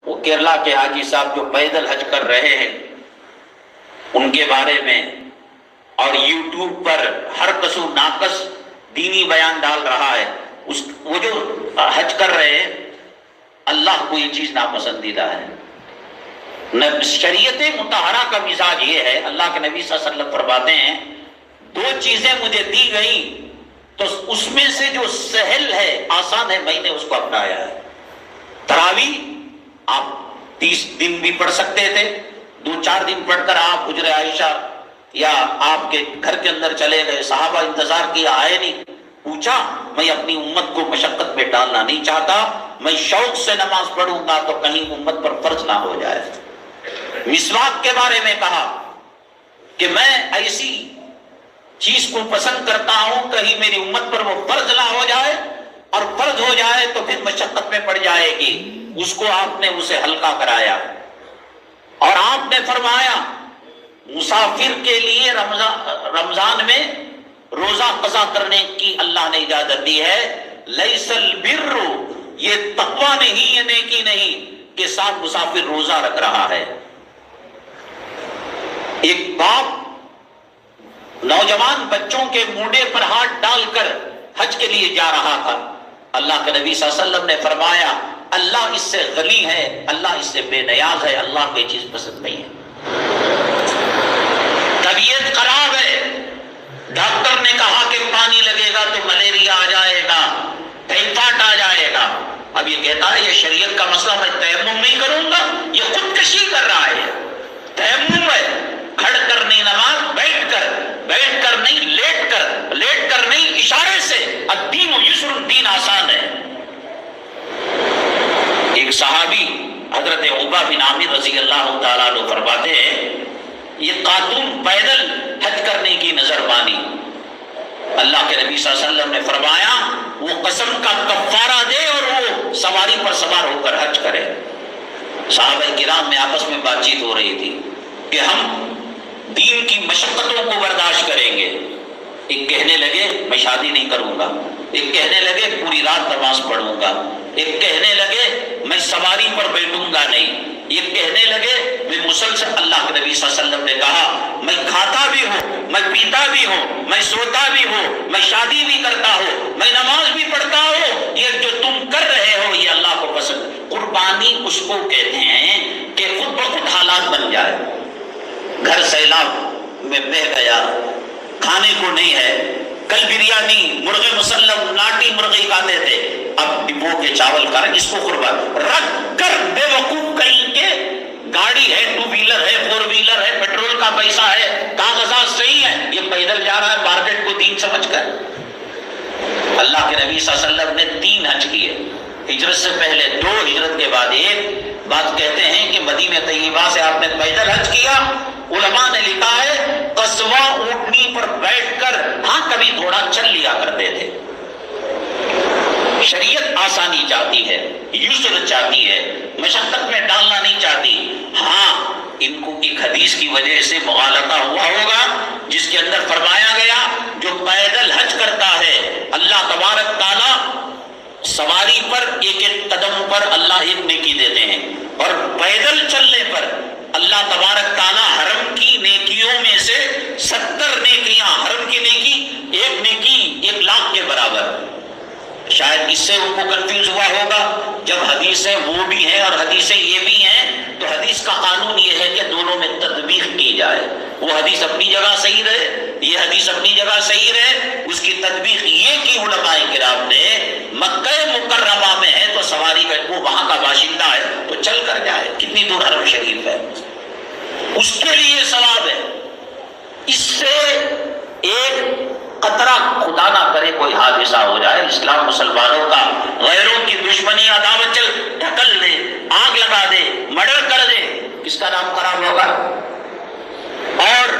وہ کیرلا کے حاجی صاحب جو پیدل حج کر رہے ہیں ان کے بارے میں، اور یوٹیوب پر ہر کس و ناقص دینی بیان ڈال رہا ہے، وہ جو حج کر رہے ہیں اللہ کو یہ چیز ناپسندیدہ ہے۔ شریعت مطہرہ کا مزاج یہ ہے، اللہ کے نبی صلی اللہ علیہ وسلم فرماتے ہیں دو چیزیں مجھے دی گئیں تو اس میں سے جو سہل ہے، آسان ہے، میں نے اس کو اپنایا ہے۔ تراویح آپ 30 دن بھی پڑھ سکتے تھے، 2-4 دن پڑھ کر آپ حجر عائشہ یا آپ کے گھر کے اندر چلے گئے، صحابہ انتظار کیا، آئے نہیں، پوچھا میں اپنی امت کو مشقت میں ڈالنا نہیں چاہتا، میں شوق سے نماز پڑھوں گا تو کہیں امت پر فرض نہ ہو جائے۔ مسواک کے بارے میں کہا کہ میں ایسی چیز کو پسند کرتا ہوں کہیں میری امت پر وہ فرض نہ ہو جائے، اور فرض ہو جائے تو پھر مشقت میں پڑ جائے گی، اس کو آپ نے اسے ہلکا کرایا۔ اور آپ نے فرمایا مسافر کے لیے رمضان میں روزہ قضا کرنے کی اللہ نے اجازت دی ہے۔ لیس البر، یہ تقویٰ نہیں، یہ نیکی نہیں کہ ساتھ مسافر روزہ رکھ رہا ہے۔ ایک باپ نوجوان بچوں کے موڈے پر ہاتھ ڈال کر حج کے لیے جا رہا تھا، اللہ کے نبی صلی اللہ علیہ وسلم نے فرمایا اللہ اس سے غنی ہے، اللہ اس سے بے نیاز ہے، اللہ کو یہ چیز پسند نہیں ہے۔ طبیعت خراب ہے، ڈاکٹر نے کہا کہ پانی لگے گا تو ملیریا آ جائے گا، ٹائیفائڈ آ جائے گا، اب یہ کہتا ہے یہ شریعت کا مسئلہ، میں تیمم نہیں کروں گا، یہ خودکشی کر رہا ہے۔ تیمم ہے، کھڑ کر نہیں نماز، بیٹھ کر نہیں، لیٹ کر نہیں، اشارے سے الدین یسر، دین آسان ہے۔ ایک صحابی حضرت عقبہ بن عامر رضی اللہ تعالیٰ عنہ فرماتے ہیں یہ خاتون پیدل حج کرنے کی نظر مانی، اللہ کے نبی صلی اللہ علیہ وسلم نے فرمایا وہ قسم کا کفارہ دے اور وہ سواری پر سوار ہو کر حج کرے۔ صحابہ کرام میں آپس میں بات چیت ہو رہی تھی کہ ہم دین کی مشقتوں کو برداشت کریں گے۔ ایک کہنے لگے میں شادی نہیں کروں گا، ایک کہنے لگے پوری رات نماز پڑھوں گا، ایک کہنے لگے میں سواری پر بیٹھوں گا نہیں، ایک کہنے لگے میں مسلسل، اللہ کے نبی صلی اللہ علیہ وسلم نے کہا میں کھاتا بھی ہوں، میں پیتا بھی ہوں، میں سوتا بھی ہوں، میں شادی بھی کرتا ہوں، میں نماز بھی پڑھتا ہوں، یہ جو تم کر رہے ہو یہ اللہ کو پسند۔ قربانی اس کو کہتے ہیں کہ خود بخود حالات بن جائے، گھر سیلاب میں بہہ گیا، کھانے کو نہیں ہے، کل بریانی، مرغے مسلم، ناٹی مرغی کھاتے تھے، اب ڈبو کے چاول کر اس کو قربان رکھ کر بے وقوف کہیں کہ گاڑی ہے، 2 ویلر ہے، 4 ویلر ہے، پیٹرول کا پیسہ ہے، کاغذات صحیح ہے، یہ پیدل جا رہا ہے مارکیٹ کو دین سمجھ کر۔ اللہ کے نبی صلی اللہ علیہ وسلم نے 3 حج کیے، ہجرت سے پہلے 2، ہجرت کے بعد 1۔ بات کہتے ہیں کہ مدینہ طیبہ سے آپ نے پیدل حج کیا، علماء نے لکھا ہے قصوہ اونٹنی پر بیٹھ کر، ہاں کبھی تھوڑا چل لیا کرتے تھے۔ شریعت آسانی چاہتی ہے، یسر چاہتی ہے، مشقت میں ڈالنا نہیں چاہتی۔ ہاں ان کو ایک حدیث کی وجہ سے مغالطہ ہوا ہوگا جس کے اندر فرمایا گیا جو پیدل حج کرتا ہے اللہ تبارک تعالیٰ سواری پر ایک ایک قدم پر اللہ ایک نیکی دیتے ہیں، اور پیدل چلنے پر اللہ تبارک تعالیٰ حرم کی نیکیوں میں سے 70 نیکیاں، حرم کی نیکی 1 نیکی 1 لاکھ کے برابر۔ شاید اس سے ان کو کنفیوز ہوا ہوگا، جب حدیثیں وہ بھی ہیں اور حدیثیں یہ بھی ہیں تو حدیث کا قانون یہ ہے کہ دونوں میں تطبیق کی جائے، وہ حدیث اپنی جگہ صحیح رہے، یہ حدیث اپنی جگہ صحیح رہے، اس کی تطبیق یہ کی علماء کرام نے مکہ مکرمہ میں ہے تو سواری کا وہ وہاں کا باشندہ ہے تو چل کر جائے، کتنی دور حرم شریف ہے، اس کے لیے ثواب ہے۔ اس سے ایک قطرہ خدا نہ کرے کوئی حادثہ ہو جائے، اسلام مسلمانوں کا غیروں کی دشمنی عداوت چل ڈھکل دے، آگ لگا دے، مرڈر کر دے، کس کا نام خراب ہوگا؟ اور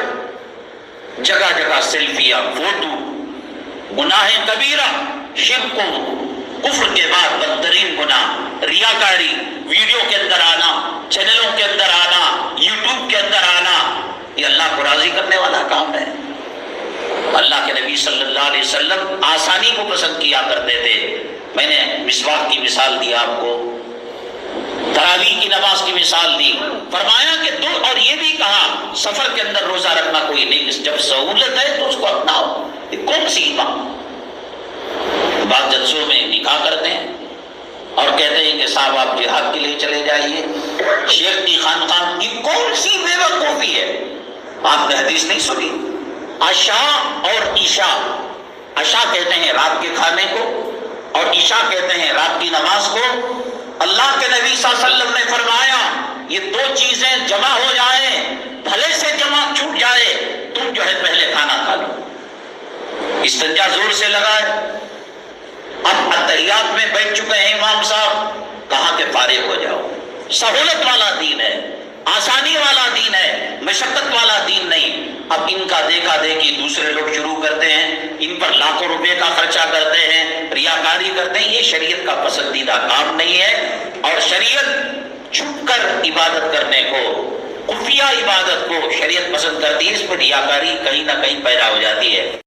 جگہ جگہ سیلفیاں، فوٹو، گناہ کبیرہ، شرک کفر کے بعد بدترین گناہ، ریاکاری، ویڈیو کے اندر آنا، چینلوں کے اندر آنا، یوٹیوب کے اندر آنا، یہ اللہ کو راضی کرنے والا کام ہے۔ اللہ کے نبی صلی اللہ علیہ وسلم آسانی کو پسند کیا کرتے تھے۔ میں نے مسواک کی مثال دی آپ کو، تراویح کی نماز کی مثال دی، فرمایا کہ اور یہ بھی کہا سفر کے اندر روزہ رکھنا کوئی نہیں، جب سہولت ہے تو اس کو اپناؤ۔ یہ کون سی بات؟ بعض جلسوں میں نکاح کرتے ہیں اور کہتے ہیں کہ صاحب آپ جہاد کے لیے چلے جائیے، شیخ کی خانقاہ کی کون سی بے وقوفی ہے؟ آپ نے حدیث نہیں سنی؟ عشاء اور عشاء، عشاء کہتے ہیں رات کے کھانے کو اور عشاء کہتے ہیں رات کی نماز کو۔ اللہ کے نبی صلی اللہ علیہ وسلم نے فرمایا یہ دو چیزیں جمع ہو جائیں، بھلے سے جمع چھوٹ جائے، تم جو ہے پہلے کھانا کھا لو۔ استنجا زور سے لگائے، اب اتحیات میں بیٹھ چکے ہیں امام صاحب، کہاں کہ فارغ ہو جاؤ۔ سہولت والا دین ہے، آسانی والا دین ہے، مشقت والا دین نہیں۔ اب ان کا دیکھا دیکھی دوسرے لوگ شروع کرتے ہیں، ان پر لاکھوں روپے کا خرچہ کرتے ہیں، ریاکاری کرتے ہیں۔ یہ شریعت کا پسندیدہ کام نہیں ہے، اور شریعت چھپ کر عبادت کرنے کو، خفیہ عبادت کو شریعت پسند کرتی ہے، اس پر ریاکاری کہیں نہ کہیں پیدا ہو جاتی ہے۔